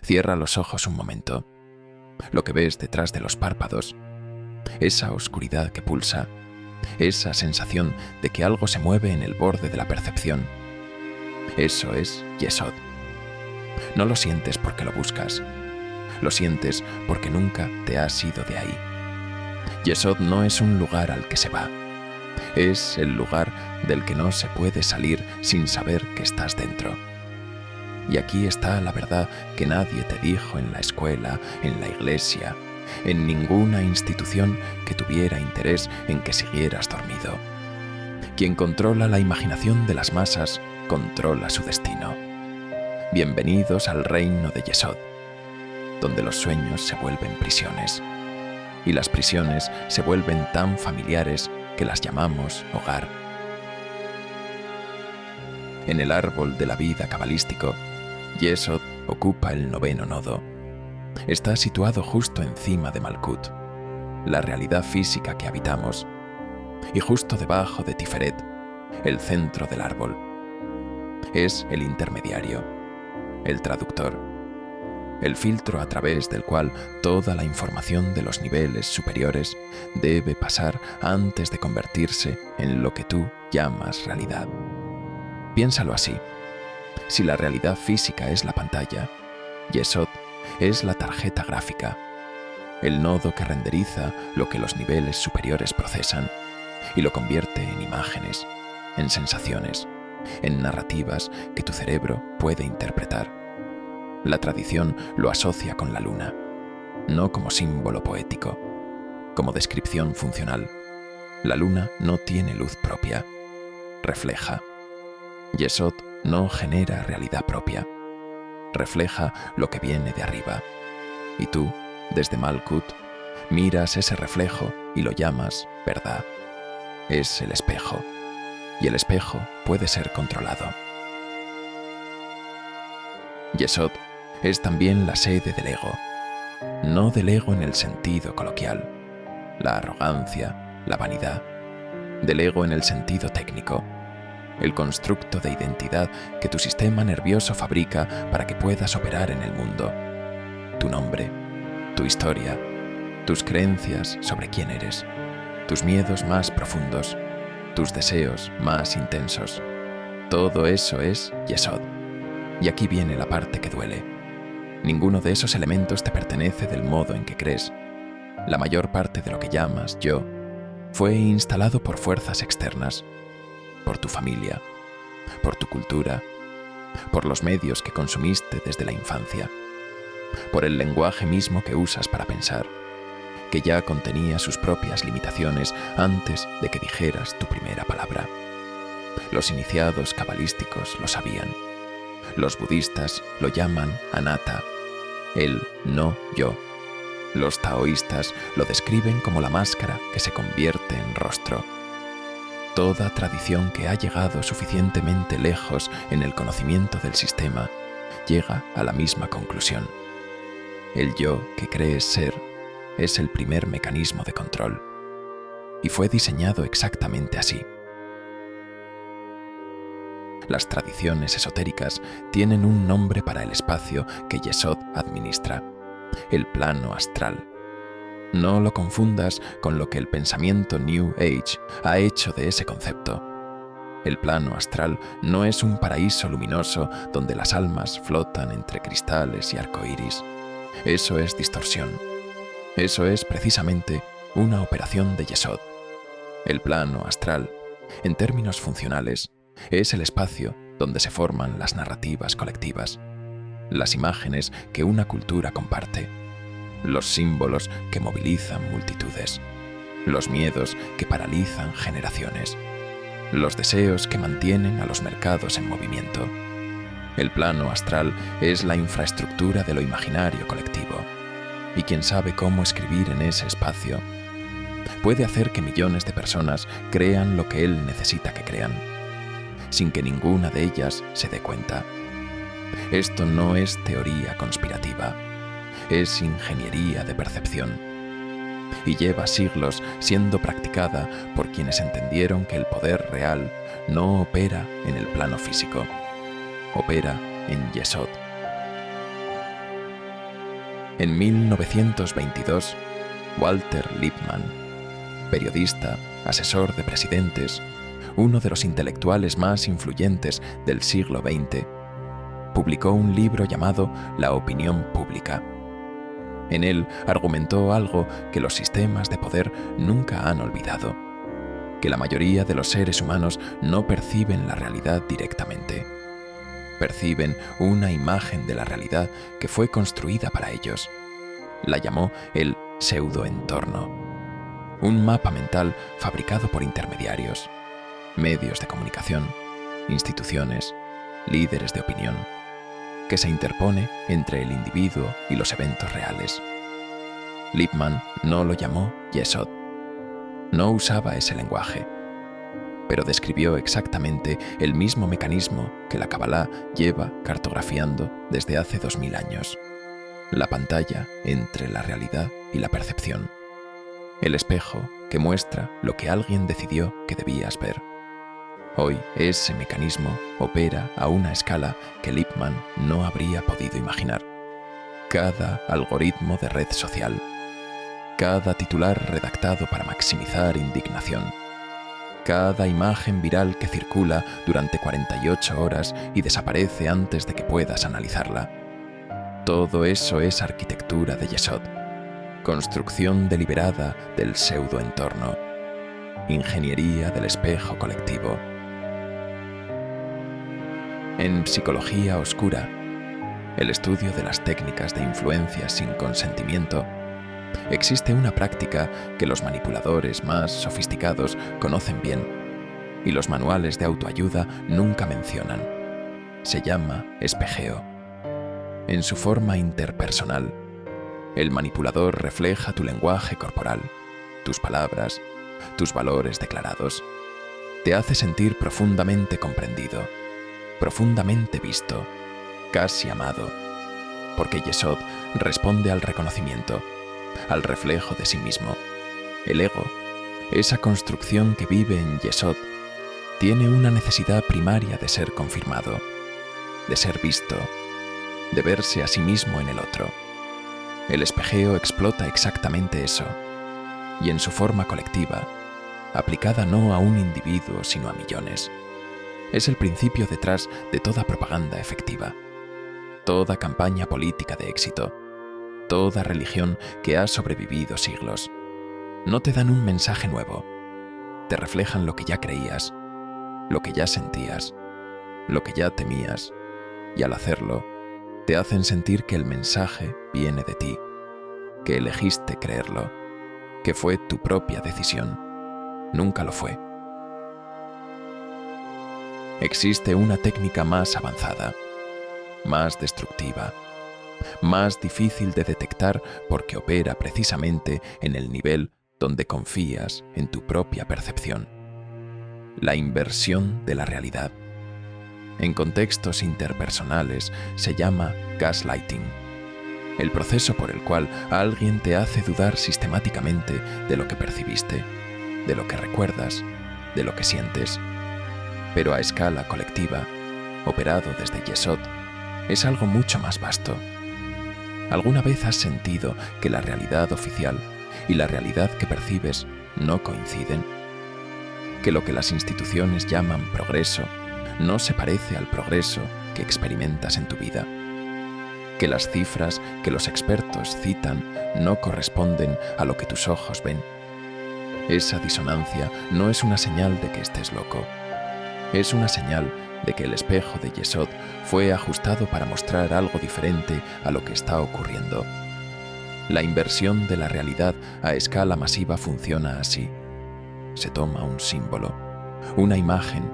Cierra los ojos un momento. Lo que ves detrás de los párpados, esa oscuridad que pulsa, esa sensación de que algo se mueve en el borde de la percepción. Eso es Yesod. No lo sientes porque lo buscas. Lo sientes porque nunca te has ido de ahí. Yesod no es un lugar al que se va. Es el lugar del que no se puede salir sin saber que estás dentro. Y aquí está la verdad que nadie te dijo en la escuela, en la iglesia, en ninguna institución que tuviera interés en que siguieras dormido. Quien controla la imaginación de las masas, controla su destino. Bienvenidos al reino de Yesod, donde los sueños se vuelven prisiones, y las prisiones se vuelven tan familiares que las llamamos hogar. En el árbol de la vida cabalístico, Yesod ocupa el 9º nodo. Está situado justo encima de Malkut, la realidad física que habitamos, y justo debajo de Tiferet, el centro del árbol. Es el intermediario, el traductor, el filtro a través del cual toda la información de los niveles superiores debe pasar antes de convertirse en lo que tú llamas realidad. Piénsalo así. Si la realidad física es la pantalla, Yesod es la tarjeta gráfica, el nodo que renderiza lo que los niveles superiores procesan y lo convierte en imágenes, en sensaciones, en narrativas que tu cerebro puede interpretar. La tradición lo asocia con la luna, no como símbolo poético, como descripción funcional. La luna no tiene luz propia, refleja. Yesod no genera realidad propia, refleja lo que viene de arriba. Y tú, desde Malkut, miras ese reflejo y lo llamas verdad. Es el espejo, y el espejo puede ser controlado. Yesod es también la sede del ego, no del ego en el sentido coloquial, la arrogancia, la vanidad, del ego en el sentido técnico, el constructo de identidad que tu sistema nervioso fabrica para que puedas operar en el mundo. Tu nombre, tu historia, tus creencias sobre quién eres, tus miedos más profundos, tus deseos más intensos. Todo eso es Yesod. Y aquí viene la parte que duele. Ninguno de esos elementos te pertenece del modo en que crees. La mayor parte de lo que llamas yo fue instalado por fuerzas externas, por tu familia, por tu cultura, por los medios que consumiste desde la infancia, por el lenguaje mismo que usas para pensar, que ya contenía sus propias limitaciones antes de que dijeras tu primera palabra. Los iniciados cabalísticos lo sabían. Los budistas lo llaman anatta, el no yo. Los taoístas lo describen como la máscara que se convierte en rostro. Toda tradición que ha llegado suficientemente lejos en el conocimiento del sistema llega a la misma conclusión. El yo que crees ser es el primer mecanismo de control, y fue diseñado exactamente así. Las tradiciones esotéricas tienen un nombre para el espacio que Yesod administra, el plano astral. No lo confundas con lo que el pensamiento New Age ha hecho de ese concepto. El plano astral no es un paraíso luminoso donde las almas flotan entre cristales y arcoíris. Eso es distorsión. Eso es precisamente una operación de Yesod. El plano astral, en términos funcionales, es el espacio donde se forman las narrativas colectivas, las imágenes que una cultura comparte, los símbolos que movilizan multitudes, los miedos que paralizan generaciones, los deseos que mantienen a los mercados en movimiento. El plano astral es la infraestructura de lo imaginario colectivo, y quien sabe cómo escribir en ese espacio puede hacer que millones de personas crean lo que él necesita que crean, sin que ninguna de ellas se dé cuenta. Esto no es teoría conspirativa, es ingeniería de percepción, y lleva siglos siendo practicada por quienes entendieron que el poder real no opera en el plano físico, opera en Yesod. En 1922, Walter Lippmann, periodista, asesor de presidentes, uno de los intelectuales más influyentes del siglo XX, publicó un libro llamado La opinión pública. En él argumentó algo que los sistemas de poder nunca han olvidado, que la mayoría de los seres humanos no perciben la realidad directamente. Perciben una imagen de la realidad que fue construida para ellos. La llamó el pseudoentorno, un mapa mental fabricado por intermediarios, medios de comunicación, instituciones, líderes de opinión, que se interpone entre el individuo y los eventos reales. Lippmann no lo llamó Yesod. No usaba ese lenguaje, pero describió exactamente el mismo mecanismo que la Kabbalah lleva cartografiando desde hace 2000 años. La pantalla entre la realidad y la percepción. El espejo que muestra lo que alguien decidió que debías ver. Hoy ese mecanismo opera a una escala que Lippmann no habría podido imaginar. Cada algoritmo de red social, cada titular redactado para maximizar indignación, cada imagen viral que circula durante 48 horas y desaparece antes de que puedas analizarla. Todo eso es arquitectura de Yesod, construcción deliberada del pseudoentorno, ingeniería del espejo colectivo. En psicología oscura, el estudio de las técnicas de influencia sin consentimiento, existe una práctica que los manipuladores más sofisticados conocen bien y los manuales de autoayuda nunca mencionan. Se llama espejeo. En su forma interpersonal, el manipulador refleja tu lenguaje corporal, tus palabras, tus valores declarados. Te hace sentir profundamente comprendido, profundamente visto, casi amado, porque Yesod responde al reconocimiento, al reflejo de sí mismo. El ego, esa construcción que vive en Yesod, tiene una necesidad primaria de ser confirmado, de ser visto, de verse a sí mismo en el otro. El espejeo explota exactamente eso, y en su forma colectiva, aplicada no a un individuo sino a millones. Es el principio detrás de toda propaganda efectiva, toda campaña política de éxito, toda religión que ha sobrevivido siglos. No te dan un mensaje nuevo, te reflejan lo que ya creías, lo que ya sentías, lo que ya temías, y al hacerlo, te hacen sentir que el mensaje viene de ti, que elegiste creerlo, que fue tu propia decisión. Nunca lo fue. Existe una técnica más avanzada, más destructiva, más difícil de detectar porque opera precisamente en el nivel donde confías en tu propia percepción. La inversión de la realidad. En contextos interpersonales se llama gaslighting, el proceso por el cual alguien te hace dudar sistemáticamente de lo que percibiste, de lo que recuerdas, de lo que sientes. Pero a escala colectiva, operado desde Yesod, es algo mucho más vasto. ¿Alguna vez has sentido que la realidad oficial y la realidad que percibes no coinciden? Que lo que las instituciones llaman progreso no se parece al progreso que experimentas en tu vida. Que las cifras que los expertos citan no corresponden a lo que tus ojos ven. Esa disonancia no es una señal de que estés loco. Es una señal de que el espejo de Yesod fue ajustado para mostrar algo diferente a lo que está ocurriendo. La inversión de la realidad a escala masiva funciona así. Se toma un símbolo, una imagen,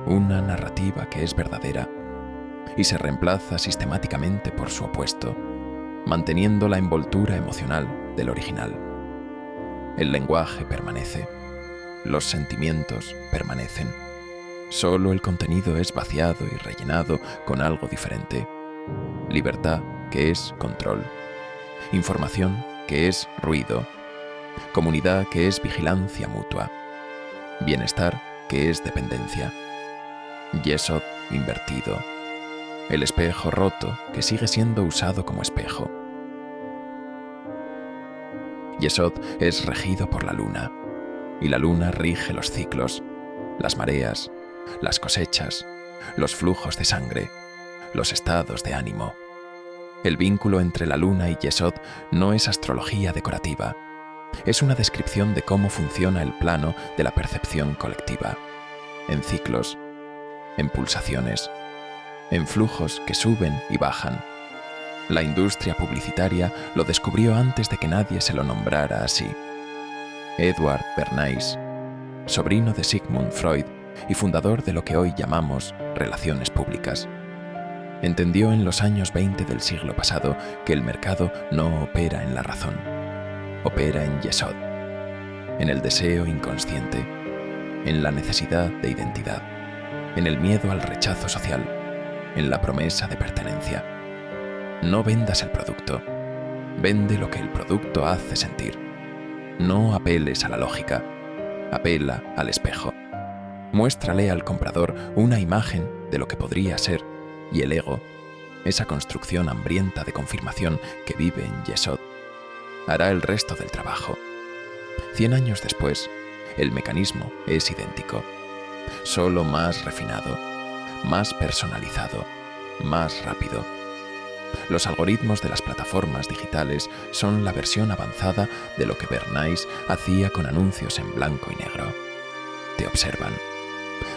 una narrativa que es verdadera, y se reemplaza sistemáticamente por su opuesto, manteniendo la envoltura emocional del original. El lenguaje permanece, los sentimientos permanecen. Solo el contenido es vaciado y rellenado con algo diferente. Libertad, que es control. Información, que es ruido. Comunidad, que es vigilancia mutua. Bienestar, que es dependencia. Yesod invertido. El espejo roto, que sigue siendo usado como espejo. Yesod es regido por la luna, y la luna rige los ciclos, las mareas, las cosechas, los flujos de sangre, los estados de ánimo. El vínculo entre la luna y Yesod no es astrología decorativa, es una descripción de cómo funciona el plano de la percepción colectiva, en ciclos, en pulsaciones, en flujos que suben y bajan. La industria publicitaria lo descubrió antes de que nadie se lo nombrara así. Edward Bernays, sobrino de Sigmund Freud y fundador de lo que hoy llamamos relaciones públicas, entendió en los años 20 del siglo pasado que el mercado no opera en la razón, opera en Yesod, en el deseo inconsciente, en la necesidad de identidad, en el miedo al rechazo social, en la promesa de pertenencia. No vendas el producto, vende lo que el producto hace sentir. No apeles a la lógica, apela al espejo. Muéstrale al comprador una imagen de lo que podría ser, y el ego, esa construcción hambrienta de confirmación que vive en Yesod, hará el resto del trabajo. 100 años después, el mecanismo es idéntico, solo más refinado, más personalizado, más rápido. Los algoritmos de las plataformas digitales son la versión avanzada de lo que Bernays hacía con anuncios en blanco y negro. Te observan,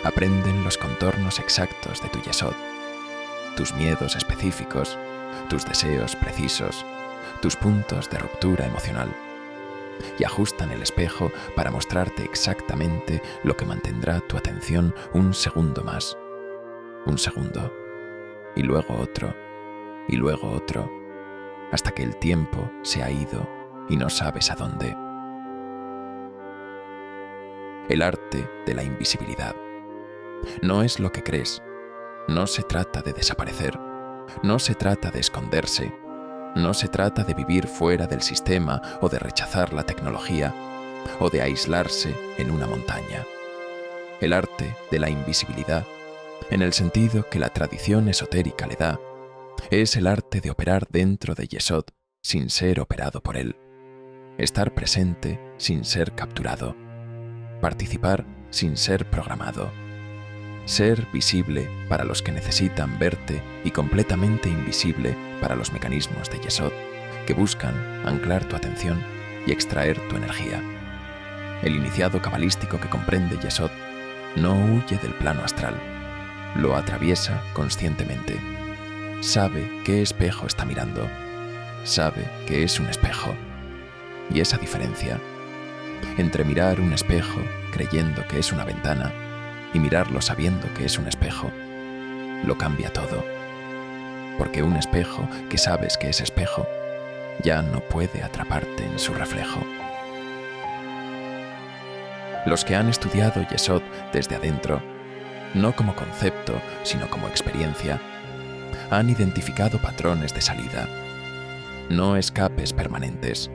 aprenden los contornos exactos de tu Yesod, tus miedos específicos, tus deseos precisos, tus puntos de ruptura emocional, y ajustan el espejo para mostrarte exactamente lo que mantendrá tu atención un segundo más, un segundo, y luego otro, y luego otro, hasta que el tiempo se ha ido y no sabes a dónde. El arte de la invisibilidad. No es lo que crees, no se trata de desaparecer, no se trata de esconderse, no se trata de vivir fuera del sistema o de rechazar la tecnología o de aislarse en una montaña. El arte de la invisibilidad, en el sentido que la tradición esotérica le da, es el arte de operar dentro de Yesod sin ser operado por él, estar presente sin ser capturado, participar sin ser programado, ser visible para los que necesitan verte y completamente invisible para los mecanismos de Yesod que buscan anclar tu atención y extraer tu energía. El iniciado cabalístico que comprende Yesod no huye del plano astral, lo atraviesa conscientemente. Sabe qué espejo está mirando, sabe que es un espejo. Y esa diferencia entre mirar un espejo creyendo que es una ventana y mirarlo sabiendo que es un espejo, lo cambia todo. Porque un espejo que sabes que es espejo ya no puede atraparte en su reflejo. Los que han estudiado Yesod desde adentro, no como concepto, sino como experiencia, han identificado patrones de salida, no escapes permanentes.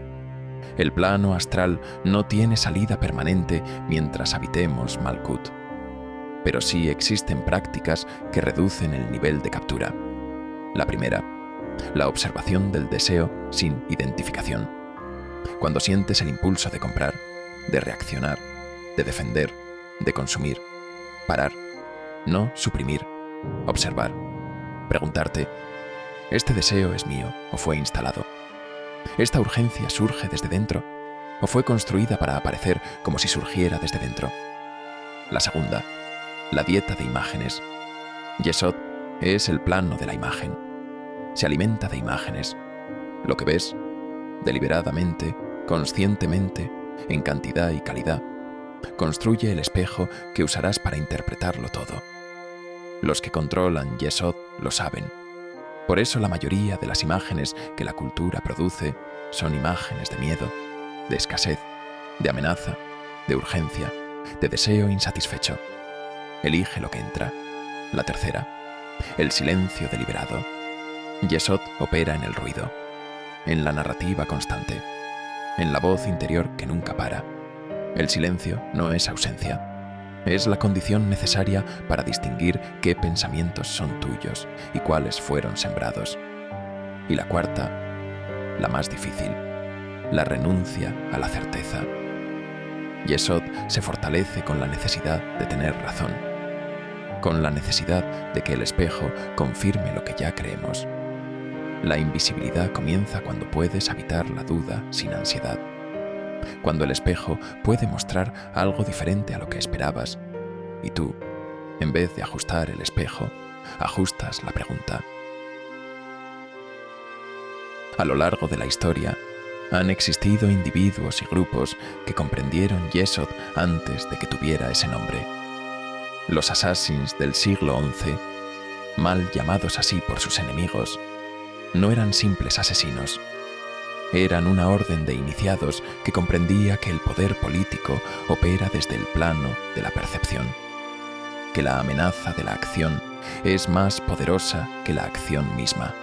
El plano astral no tiene salida permanente mientras habitemos Malkut, pero sí existen prácticas que reducen el nivel de captura. La primera, la observación del deseo sin identificación. Cuando sientes el impulso de comprar, de reaccionar, de defender, de consumir, parar, no suprimir, observar, preguntarte, ¿este deseo es mío o fue instalado? ¿Esta urgencia surge desde dentro o fue construida para aparecer como si surgiera desde dentro? La segunda, la dieta de imágenes. Yesod es el plano de la imagen. Se alimenta de imágenes. Lo que ves, deliberadamente, conscientemente, en cantidad y calidad, construye el espejo que usarás para interpretarlo todo. Los que controlan Yesod lo saben. Por eso la mayoría de las imágenes que la cultura produce son imágenes de miedo, de escasez, de amenaza, de urgencia, de deseo insatisfecho. Elige lo que entra. La tercera, el silencio deliberado. Yesod opera en el ruido, en la narrativa constante, en la voz interior que nunca para. El silencio no es ausencia. Es la condición necesaria para distinguir qué pensamientos son tuyos y cuáles fueron sembrados. Y la cuarta, la más difícil, la renuncia a la certeza. Yesod se fortalece con la necesidad de tener razón, con la necesidad de que el espejo confirme lo que ya creemos. La invisibilidad comienza cuando puedes habitar la duda sin ansiedad, cuando el espejo puede mostrar algo diferente a lo que esperabas, y tú, en vez de ajustar el espejo, ajustas la pregunta. A lo largo de la historia, han existido individuos y grupos que comprendieron Yesod antes de que tuviera ese nombre. Los assassins del siglo XI, mal llamados así por sus enemigos, no eran simples asesinos. Eran una orden de iniciados que comprendía que el poder político opera desde el plano de la percepción, que la amenaza de la acción es más poderosa que la acción misma,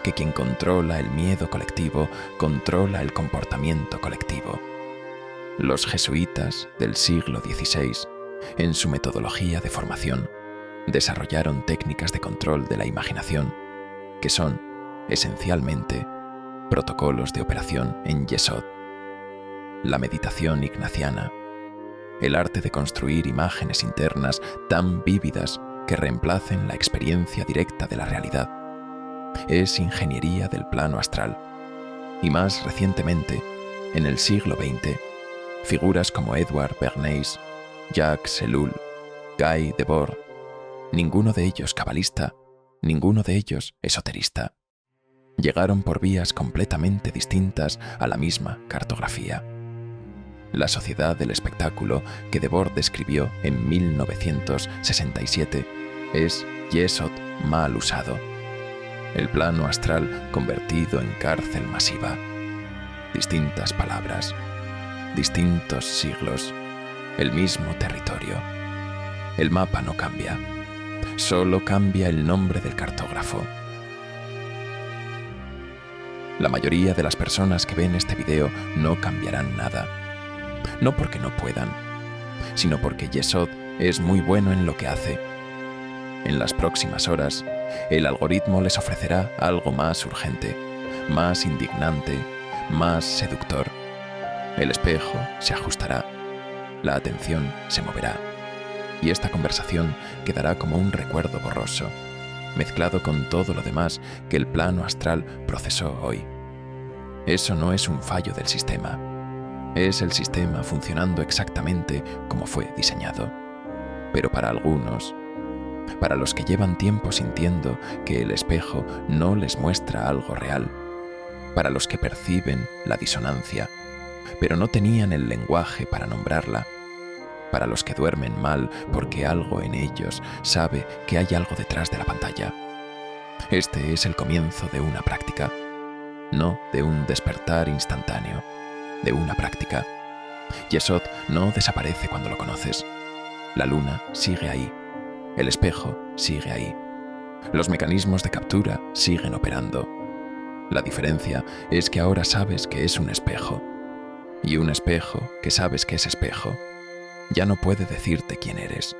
que quien controla el miedo colectivo controla el comportamiento colectivo. Los jesuitas del siglo XVI, en su metodología de formación, desarrollaron técnicas de control de la imaginación, que son, esencialmente, protocolos de operación en Yesod. La meditación ignaciana, el arte de construir imágenes internas tan vívidas que reemplacen la experiencia directa de la realidad, es ingeniería del plano astral. Y más recientemente, en el siglo XX, figuras como Edward Bernays, Jacques Ellul, Guy Debord, ninguno de ellos cabalista, ninguno de ellos esoterista, llegaron por vías completamente distintas a la misma cartografía. La sociedad del espectáculo que Debord describió en 1967 es Yesod mal usado. El plano astral convertido en cárcel masiva. Distintas palabras, distintos siglos, el mismo territorio. El mapa no cambia, solo cambia el nombre del cartógrafo. La mayoría de las personas que ven este video no cambiarán nada. No porque no puedan, sino porque Yesod es muy bueno en lo que hace. En las próximas horas, el algoritmo les ofrecerá algo más urgente, más indignante, más seductor. El espejo se ajustará, la atención se moverá, y esta conversación quedará como un recuerdo borroso, mezclado con todo lo demás que el plano astral procesó hoy. Eso no es un fallo del sistema, es el sistema funcionando exactamente como fue diseñado. Pero para algunos, para los que llevan tiempo sintiendo que el espejo no les muestra algo real, para los que perciben la disonancia, pero no tenían el lenguaje para nombrarla, para los que duermen mal porque algo en ellos sabe que hay algo detrás de la pantalla. Este es el comienzo de una práctica, no de un despertar instantáneo, de una práctica. Yesod no desaparece cuando lo conoces. La luna sigue ahí, el espejo sigue ahí, los mecanismos de captura siguen operando. La diferencia es que ahora sabes que es un espejo, y un espejo que sabes que es espejo ya no puede decirte quién eres.